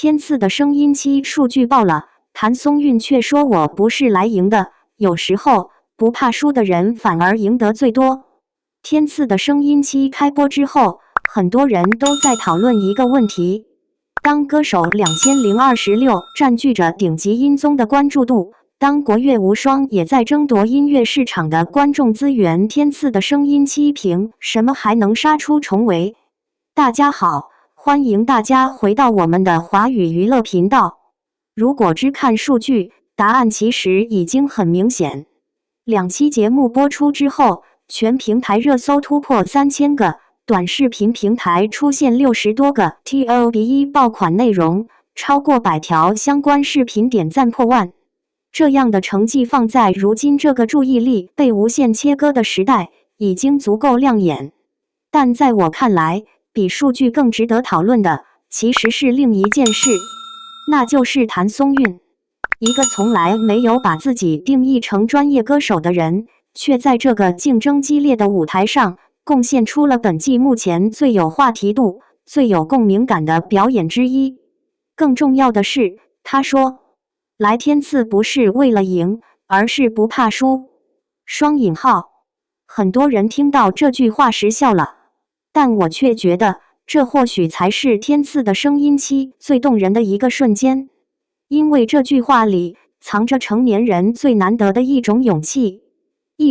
天赐的声音期数据爆了，谭松韵却说我不是来赢的，有时候不怕输的人反而赢得最多。天赐的声音期开播之后，很多人都在讨论一个问题：当歌手2026占据着顶级音综的关注度，当国乐无双也在争夺音乐市场的观众资源，天赐的声音期凭什么还能杀出重围？大家好，欢迎大家回到我们的华语娱乐频道。如果只看数据，答案其实已经很明显。2期节目播出之后，全平台热搜突破3000个，短视频平台出现60多个 TOP1爆款内容，超过100条相关视频点赞破万。这样的成绩放在如今这个注意力被无限切割的时代，已经足够亮眼。但在我看来，比数据更值得讨论的，其实是另一件事，那就是谭松韵。一个从来没有把自己定义成专业歌手的人，却在这个竞争激烈的舞台上，贡献出了本季目前最有话题度、最有共鸣感的表演之一。更重要的是，他说：“来天赐不是为了赢，而是不怕输。”双引号。很多人听到这句话时笑了，但我却觉得，这或许才是天赐的声音期最动人的一个瞬间。因为这句话里藏着成年人最难得的一种勇气。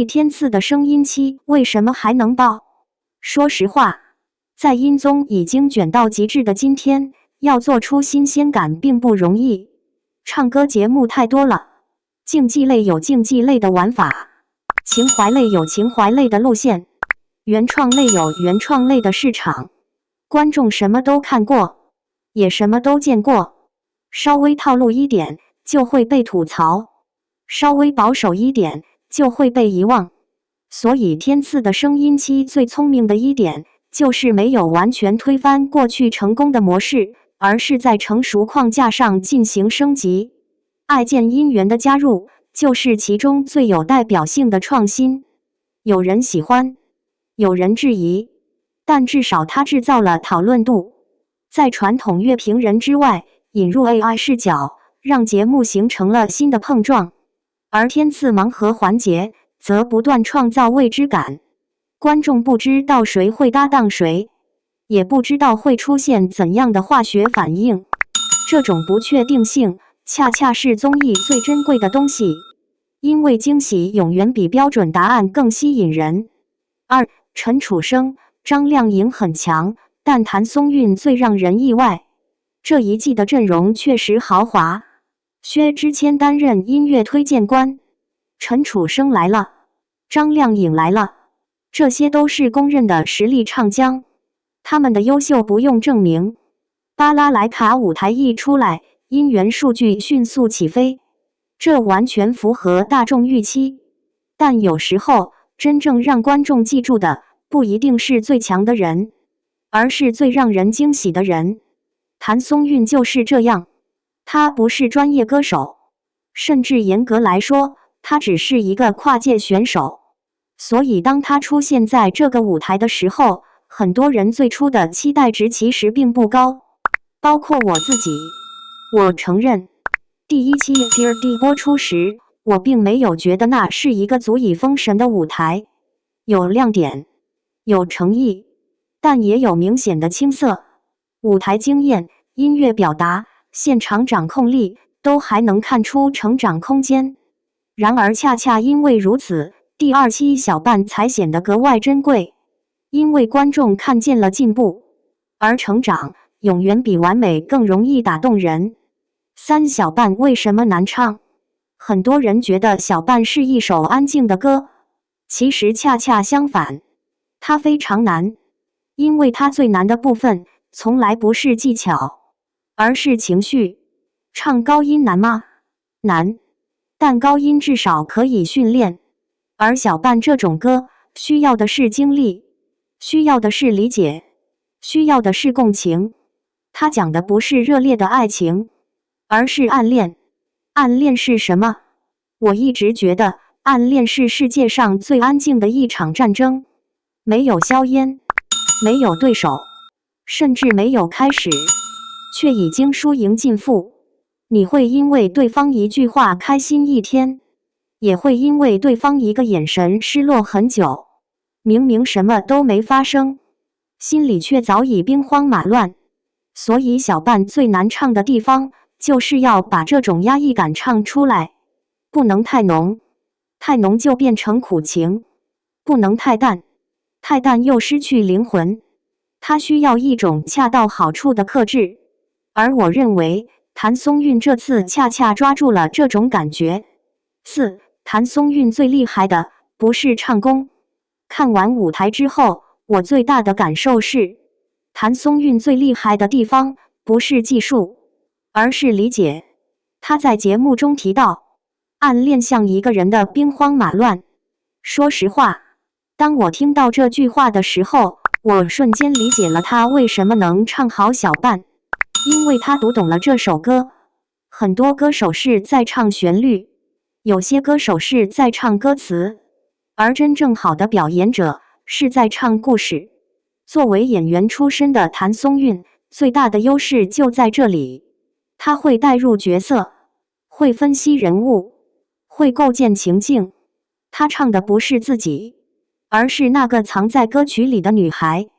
天赐的声音期为什么还能爆？说实话，在音综已经卷到极致的今天，要做出新鲜感并不容易。唱歌节目太多了，竞技类有竞技类的玩法，情怀类有情怀类的路线，原创类有原创类的市场。观众什么都看过，也什么都见过。稍微套路一点就会被吐槽，稍微保守一点就会被遗忘。所以天赐的声音期最聪明的一点，就是没有完全推翻过去成功的模式，而是在成熟框架上进行升级。爱键音源的加入，就是其中最有代表性的创新。有人喜欢，有人质疑，但至少它制造了讨论度。在传统乐评人之外，引入 AI 视角，让节目形成了新的碰撞。而天赐盲盒环节则不断创造未知感，观众不知道谁会搭档谁，也不知道会出现怎样的化学反应。这种不确定性恰恰是综艺最珍贵的东西，因为惊喜永远比标准答案更吸引人。陈楚生、张靓颖很强，但谭松韵最让人意外。这一季的阵容确实豪华，薛之谦担任音乐推荐官，陈楚生来了，张靓颖来了，这些都是公认的实力唱将，他们的优秀不用证明。巴拉莱卡舞台一出来，音源数据迅速起飞，这完全符合大众预期。但有时候，真正让观众记住的，不一定是最强的人，而是最让人惊喜的人。谭松韵就是这样，他不是专业歌手，甚至严格来说，他只是一个跨界选手。所以当他出现在这个舞台的时候，很多人最初的期待值其实并不高，包括我自己。我承认，第一期 Dear D 播出时，我并没有觉得那是一个足以封神的舞台，有亮点，有诚意，但也有明显的青涩。舞台经验、音乐表达、现场掌控力都还能看出成长空间。然而恰恰因为如此，第2期小半才显得格外珍贵，因为观众看见了进步，而成长永远比完美更容易打动人。小半为什么难唱？很多人觉得小半是一首安静的歌，其实恰恰相反，它非常难，因为它最难的部分从来不是技巧，而是情绪。唱高音难吗？难，但高音至少可以训练。而小半这种歌，需要的是经历，需要的是理解，需要的是共情。它讲的不是热烈的爱情，而是暗恋。暗恋是什么？我一直觉得，暗恋是世界上最安静的一场战争，没有硝烟，没有对手，甚至没有开始，却已经输赢尽负。你会因为对方一句话开心一天，也会因为对方一个眼神失落很久。明明什么都没发生，心里却早已兵荒马乱。所以小半最难唱的地方，就是要把这种压抑感唱出来，不能太浓，太浓就变成苦情；不能太淡，太淡又失去灵魂。它需要一种恰到好处的克制，而我认为谭松韵这次恰恰抓住了这种感觉。4. 谭松韵最厉害的不是唱功。看完舞台之后，我最大的感受是，谭松韵最厉害的地方不是技术，而是理解。她在节目中提到，暗恋像一个人的兵荒马乱。说实话，当我听到这句话的时候，我瞬间理解了她为什么能唱好小半，因为她读懂了这首歌。很多歌手是在唱旋律，有些歌手是在唱歌词，而真正好的表演者是在唱故事。作为演员出身的谭松韵，最大的优势就在这里，她会带入角色，会分析人物，会构建情境。她唱的不是自己，而是那个藏在歌曲里的女孩，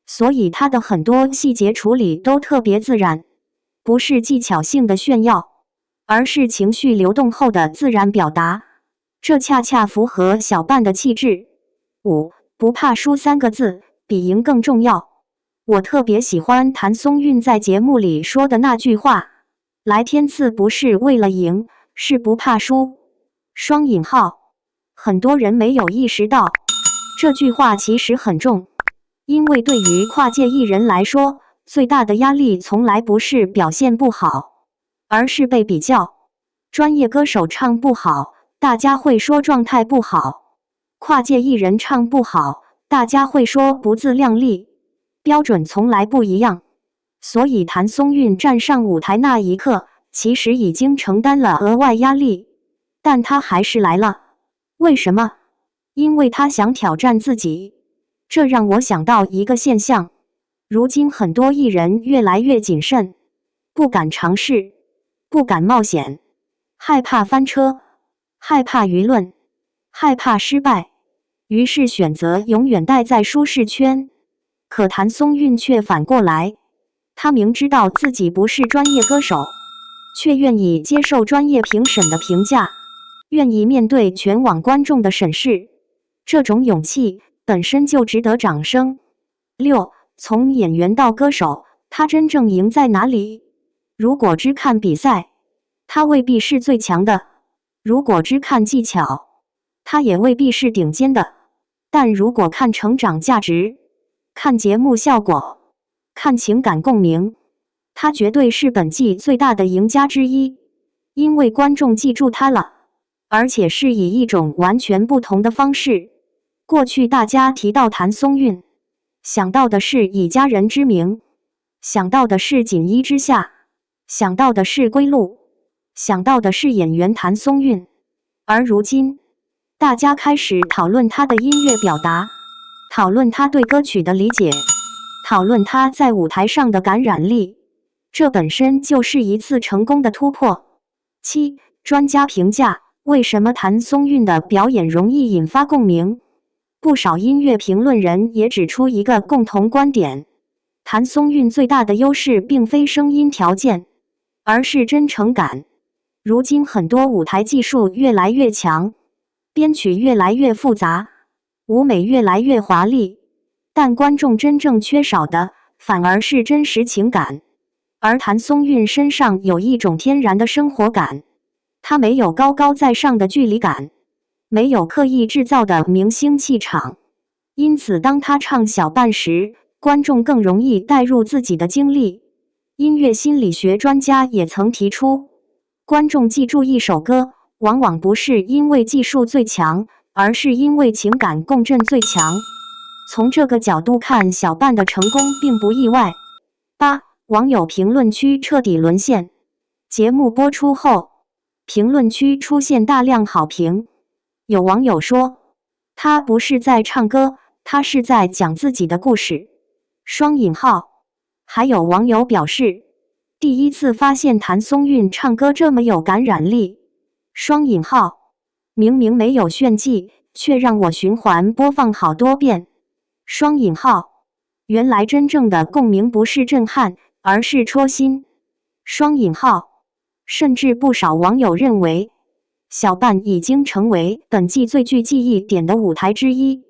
所以她的很多细节处理都特别自然，不是技巧性的炫耀，而是情绪流动后的自然表达。这恰恰符合小半的气质。5. 不怕输3个字比赢更重要。我特别喜欢谭松韵在节目里说的那句话，来天赐不是为了赢，是不怕输。双引号。很多人没有意识到，这句话其实很重，因为对于跨界艺人来说，最大的压力从来不是表现不好，而是被比较。专业歌手唱不好，大家会说状态不好；跨界艺人唱不好，大家会说不自量力。标准从来不一样，所以谭松韵站上舞台那一刻，其实已经承担了额外压力，但她还是来了。为什么？因为她想挑战自己。这让我想到一个现象，如今很多艺人越来越谨慎，不敢尝试，不敢冒险，害怕翻车，害怕舆论，害怕失败，于是选择永远待在舒适圈。可谭松韵却反过来，她明知道自己不是专业歌手，却愿意接受专业评审的评价，愿意面对全网观众的审视。这种勇气本身就值得掌声。6. 从演员到歌手，她真正赢在哪里？如果只看比赛，她未必是最强的；如果只看技巧，她也未必是顶尖的。但如果看成长价值，看节目效果，看情感共鸣，她绝对是本季最大的赢家之一，因为观众记住她了，而且是以一种完全不同的方式。过去大家提到谭松韵，想到的是以家人之名，想到的是锦衣之下，想到的是归路，想到的是演员谭松韵。而如今，大家开始讨论她的音乐表达，讨论她对歌曲的理解，讨论她在舞台上的感染力。这本身就是一次成功的突破。7. 专家评价，为什么谭松韵的表演容易引发共鸣？不少音乐评论人也指出一个共同观点，谭松韵最大的优势并非声音条件，而是真诚感。如今很多舞台技术越来越强，编曲越来越复杂，舞美越来越华丽，但观众真正缺少的反而是真实情感。而谭松韵身上有一种天然的生活感，她没有高高在上的距离感，没有刻意制造的明星气场，因此当她唱小半时，观众更容易带入自己的经历。音乐心理学专家也曾提出，观众记住一首歌，往往不是因为技术最强，而是因为情感共振最强。从这个角度看，小半的成功并不意外。8. 网友评论区彻底沦陷。节目播出后，评论区出现大量好评。有网友说，他不是在唱歌，他是在讲自己的故事。双引号。还有网友表示，第一次发现谭松韵唱歌这么有感染力。双引号，明明没有炫技，却让我循环播放好多遍。双引号，原来真正的共鸣不是震撼，而是戳心。双引号，甚至不少网友认为，小半已经成为本季最具记忆点的舞台之一。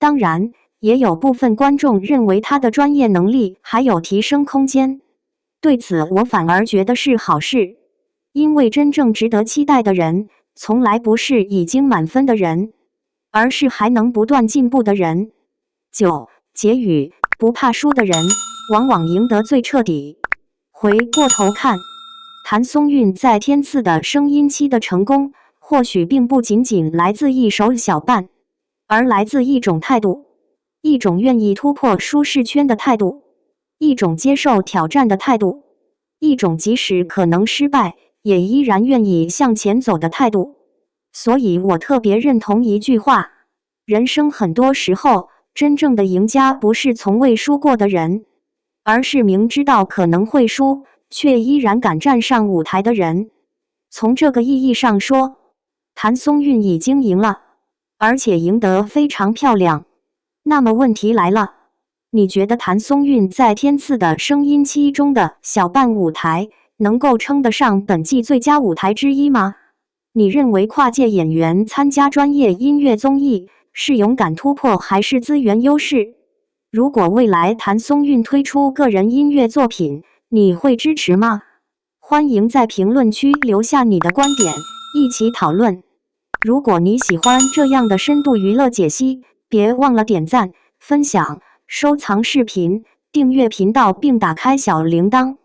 当然，也有部分观众认为他的专业能力还有提升空间。对此，我反而觉得是好事，因为真正值得期待的人，从来不是已经满分的人，而是还能不断进步的人。9. 结语：不怕输的人，往往赢得最彻底。回过头看，谭松韵在天赐的声音期的成功，或许并不仅仅来自一首小半，而来自一种态度，一种愿意突破舒适圈的态度，一种接受挑战的态度，一种即使可能失败，也依然愿意向前走的态度。所以我特别认同一句话：人生很多时候，真正的赢家不是从未输过的人，而是明知道可能会输，却依然敢站上舞台的人。从这个意义上说，谭松韵已经赢了，而且赢得非常漂亮。那么问题来了，你觉得谭松韵在天赐的声音期中的小半舞台，能够称得上本季最佳舞台之一吗？你认为跨界演员参加专业音乐综艺是勇敢突破还是资源优势？如果未来谭松韵推出个人音乐作品，你会支持吗？欢迎在评论区留下你的观点，一起讨论。如果你喜欢这样的深度娱乐解析，别忘了点赞、分享、收藏视频，订阅频道并打开小铃铛。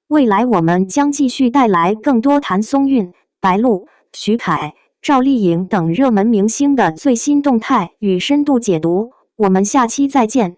未来我们将继续带来更多谭松韵、白鹿、徐凯、赵丽颖等热门明星的最新动态与深度解读。我们下期再见。